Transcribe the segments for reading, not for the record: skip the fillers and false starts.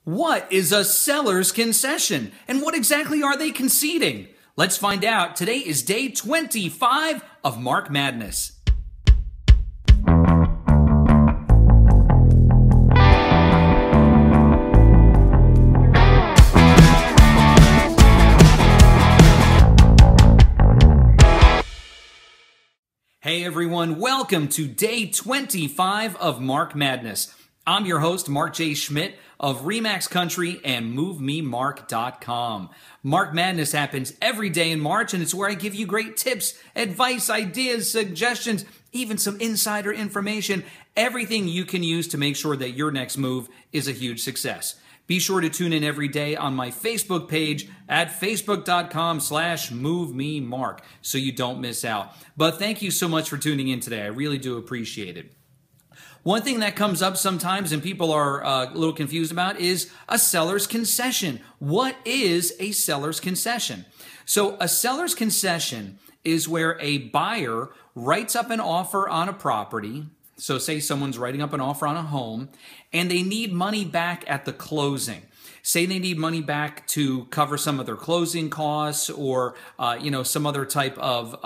What is a seller's concession? And what exactly are they conceding? Let's find out. Today is day 25 of Mark Madness. Hey everyone, welcome to day 25 of Mark Madness. I'm your host, Mark J. Schmidt of Remax Country and MoveMeMark.com. Mark Madness happens every day in March, and it's where I give you great tips, advice, ideas, suggestions, even some insider information, everything you can use to make sure that your next move is a huge success. Be sure to tune in every day on my Facebook page at facebook.com/MoveMeMark so you don't miss out. But thank you so much for tuning in today. I really do appreciate it. One thing that comes up sometimes and people are a little confused about is a seller's concession. What is a seller's concession? So a seller's concession is where a buyer writes up an offer on a property. So say someone's writing up an offer on a home and they need money back at the closing. Say they need money back to cover some of their closing costs or, some other type of,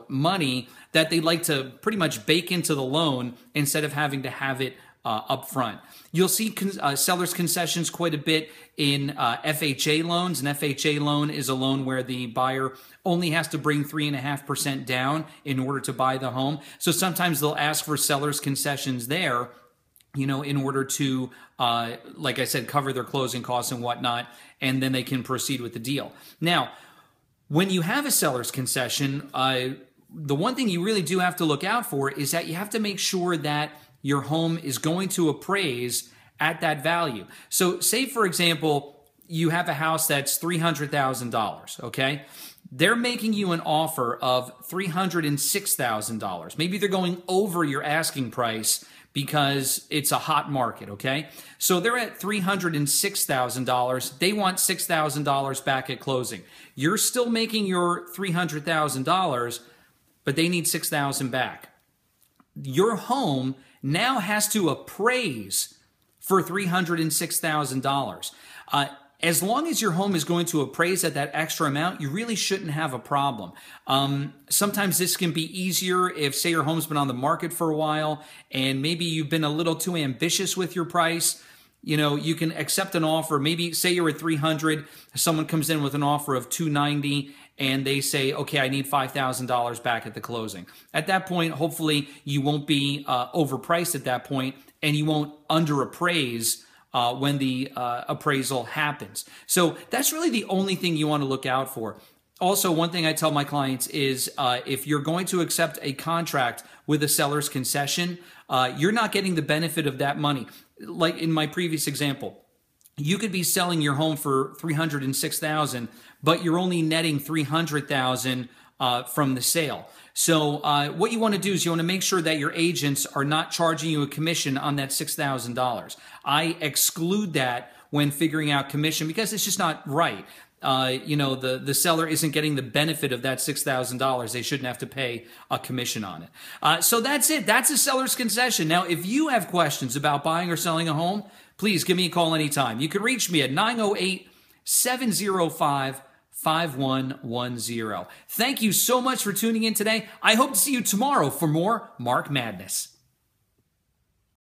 money that they'd like to pretty much bake into the loan instead of having to have it up front. You'll see seller's concessions quite a bit in FHA loans. An FHA loan is a loan where the buyer only has to bring 3.5% down in order to buy the home. So sometimes they'll ask for seller's concessions there, in order to, like I said, cover their closing costs and whatnot, and then they can proceed with the deal. Now, when you have a seller's concession, the one thing you really do have to look out for is that you have to make sure that your home is going to appraise at that value. So say, for example, you have a house that's $300,000, okay? They're making you an offer of $306,000. Maybe they're going over your asking price because it's a hot market, okay? So they're at $306,000. They want $6,000 back at closing. You're still making your $300,000, but they need $6,000 back. Your home now has to appraise for $306,000. As long as your home is going to appraise at that extra amount, you really shouldn't have a problem. Sometimes this can be easier if, say, your home's been on the market for a while and maybe you've been a little too ambitious with your price. You can accept an offer. Maybe say you're at 300, someone comes in with an offer of 290 and they say, okay, I need $5,000 back at the closing. At that point, hopefully you won't be overpriced at that point and you won't underappraise when the appraisal happens. So that's really the only thing you want to look out for. Also, one thing I tell my clients is if you're going to accept a contract with a seller's concession, you're not getting the benefit of that money. Like in my previous example, you could be selling your home for $306,000, but you're only netting $300,000 from the sale. So what you want to do is you want to make sure that your agents are not charging you a commission on that $6,000. I exclude that when figuring out commission because it's just not right. The seller isn't getting the benefit of that $6,000. They shouldn't have to pay a commission on it. So that's it. That's a seller's concession. Now, if you have questions about buying or selling a home, please give me a call anytime. You can reach me at 908-705-5110. Thank you so much for tuning in today. I hope to see you tomorrow for more Mark Madness.